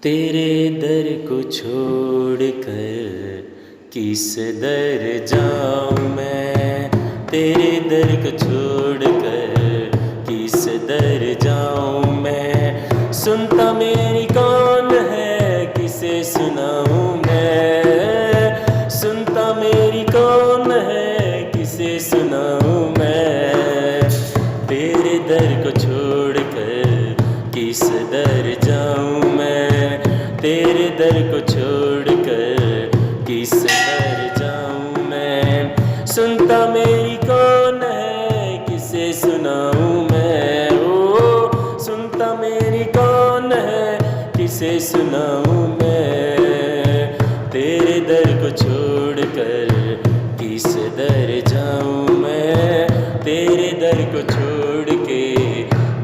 तेरे दर को छोड़ कर किस दर जाऊँ मैं। तेरे दर को छोड़ कर किस दर जाऊँ मैं। सुनता मेरी कौन है, किसे सुनाऊँ मैं। सुनता मेरी कौन है, किसे सुनाऊँ मैं। तेरे दर को छोड़ कर किस दर जाऊँ मैं। तेरे दर को छोड़ कर किस दर जाऊँ मैं। सुनता मेरी कौन है, किसे सुनाऊँ मैं। ओ सुनता मेरी कौन है, किसे सुनाऊँ मैं। तेरे दर को छोड़ कर किस दर जाऊँ मैं। तेरे दर को छोड़ के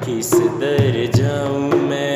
किस दर जाऊँ मैं।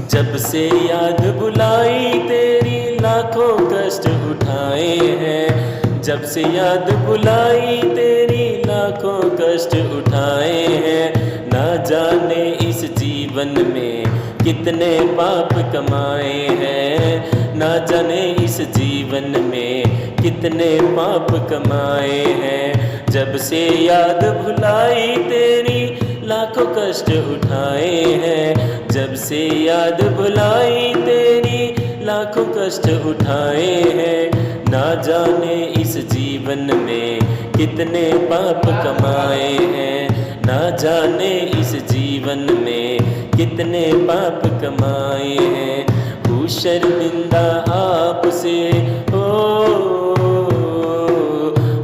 जब से याद बुलाई तेरी लाखों कष्ट उठाए हैं। जब से याद बुलाई तेरी लाखों कष्ट उठाए हैं। ना जाने इस जीवन में कितने पाप कमाए हैं। ना जाने इस जीवन में कितने पाप कमाए हैं। जब से याद भुलाई तेरी लाखों कष्ट उठाए हैं। जब से याद भुलाई तेरी लाखों कष्ट उठाए हैं। ना जाने इस जीवन में कितने पाप कमाए हैं। ना जाने इस जीवन में कितने पाप कमाए हैं। हूँ शर्मिंदा आपसे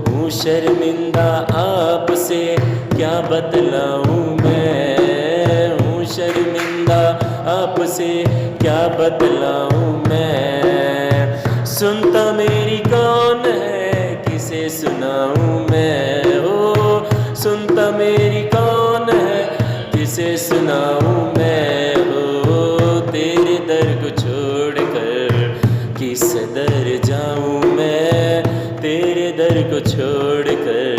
हूँ शर्मिंदा आपसे क्या बतलाऊँ मैं। हूँ शर्मिंदा आपसे क्या बतलाऊँ मैं। सुनता मेरी कौन है, किसे सुनाऊँ मैं। हो सुनता मेरी कौन है, किसे सुनाऊँ मैं। हो तेरे दर को छोड़ कर किस दर जाऊँ मैं। तेरे दर को छोड़ कर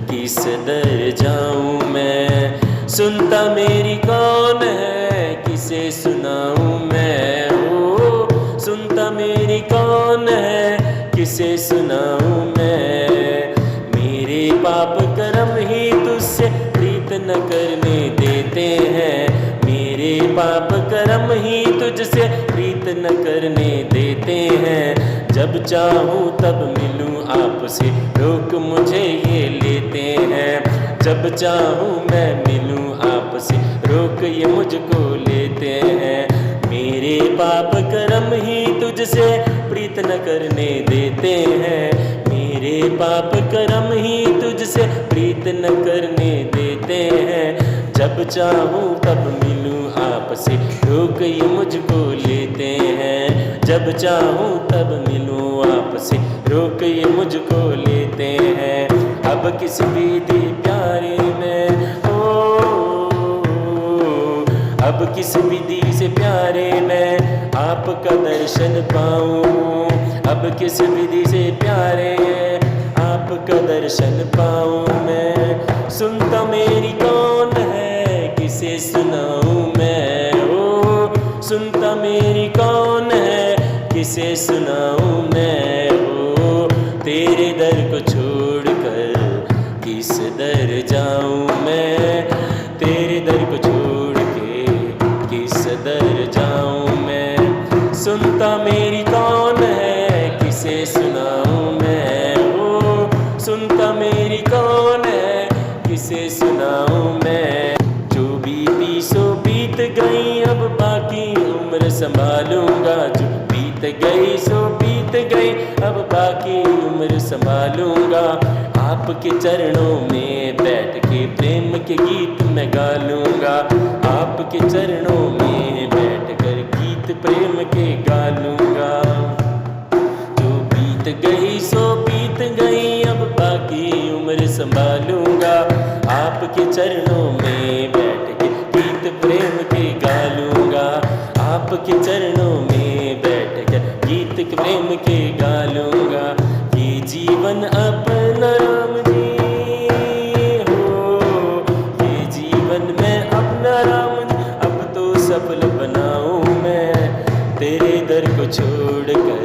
किस दर जाऊँ मैं। सुनता मेरी कौन है, किसे सुनाऊँ मैं। हो सुनता मेरी कौन है, किसे सुनाऊँ मैं। मेरे पाप कर्म ही तुझसे प्रीत न करने देते हैं। मेरे पाप कर्म ही तुझसे प्रीत न करने देते हैं। जब चाहूँ तब मिलूँ आपसे, रोक मुझे ये लेते हैं। जब चाहूँ मैं मिलूँ आपसे, रोक ये मुझको लेते हैं। मेरे पाप कर्म ही तुझसे प्रीत न करने देते हैं। मेरे पाप कर्म ही तुझसे प्रीत न करने देते हैं। जब चाहूँ तब मिलूँ आपसे, रोक ये मुझको लेते हैं। जब चाहूँ तब मिलूँ आपसे, रोक ये मुझको लेते हैं। अब किस विधि प्यारे में अब किस विधि से प्यारे मैं आपका दर्शन पाऊँ। अब किस विधि से प्यारे आपका दर्शन पाऊँ मैं। सुनता मेरी कौन है, किसे सुनाऊँ मैं। ओ सुनता मेरी कौन है, किसे सुनाऊँ मैं। ओ तेरे दर को छोड़ कर किस दर जाऊँ मैं। तेरे दर को छोड़ के किस दर जाऊँ मैं। सुनता मेरी कौन है, किसे सुनाऊँ मैं। ओ सुनता मेरी कौन है, किसे सुनाऊँ मैं। जो बीती सो बीत गई, अब बाकी उम्र संभालूंगा। जो बीत गई सो बीत गई, अब बाकी उम्र संभालूंगा। आपके चरणों में बैठ के प्रेम के गीत मैं गा लूँगा। आपके चरणों में बैठ कर गीत प्रेम के गा लूँगा। जो बीत गई सो बीत गई, अब बाकी उम्र संभालूँगा। आपके चरणों में बैठ के गीत प्रेम के गा लूँगा। आपके चरणों में बैठ कर गीत प्रेम के गा लूँगा। ये जीवन अपना राम जी हो, ये जीवन में अपना राम जी। अब तो सफल बनाऊं मैं, तेरे दर को छोड़कर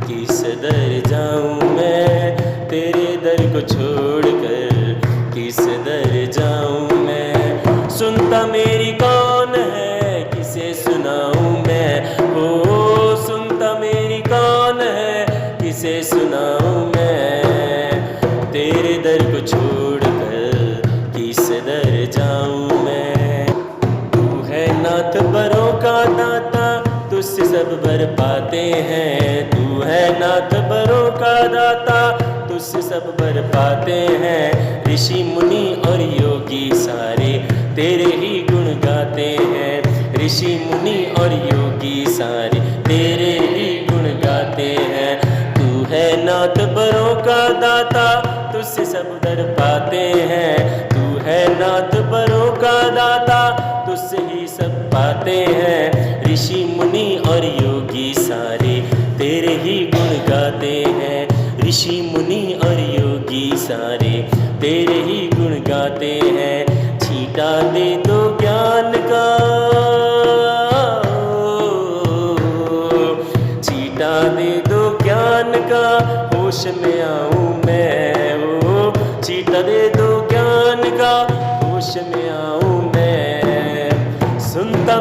किस दर जाऊं मैं, तेरे दर को छोड़कर किस दर जाऊं मैं। सुनता मेरी कौन है, किसे सुनाऊं मैं, ओ सुनता मेरी कौन है, किसे सुनाऊं मैं, तेरे दर को छोड़कर किस दर जाऊं मैं। तू है नाथ बरों का दाता, तुझसे सब भर पाते हैं, तू है नाथ बरों का दाता, तुझसे सब भर पाते हैं। ऋषि मुनि और योगी सारे तेरे ही गुण गाते हैं, ऋषि मुनि और योगी सारे तेरे ही गुण गाते हैं। तू है नाथ बरों का दाता, तुझसे सब दर पाते हैं, तू है नाथ बरों का दाता, तुझसे ही सब पाते हैं। ऋषि मुनि और योगी सारे तेरे ही गुण गाते हैं, ऋषि मुनि और योगी सारे तेरे ही गुण गाते हैं। छींटा दे दो ज्ञान का, छींटा दे दो ज्ञान का, होश में आऊं मैं, ओ छींटा दे दो ज्ञान का, होश में आऊं मैं। सुनता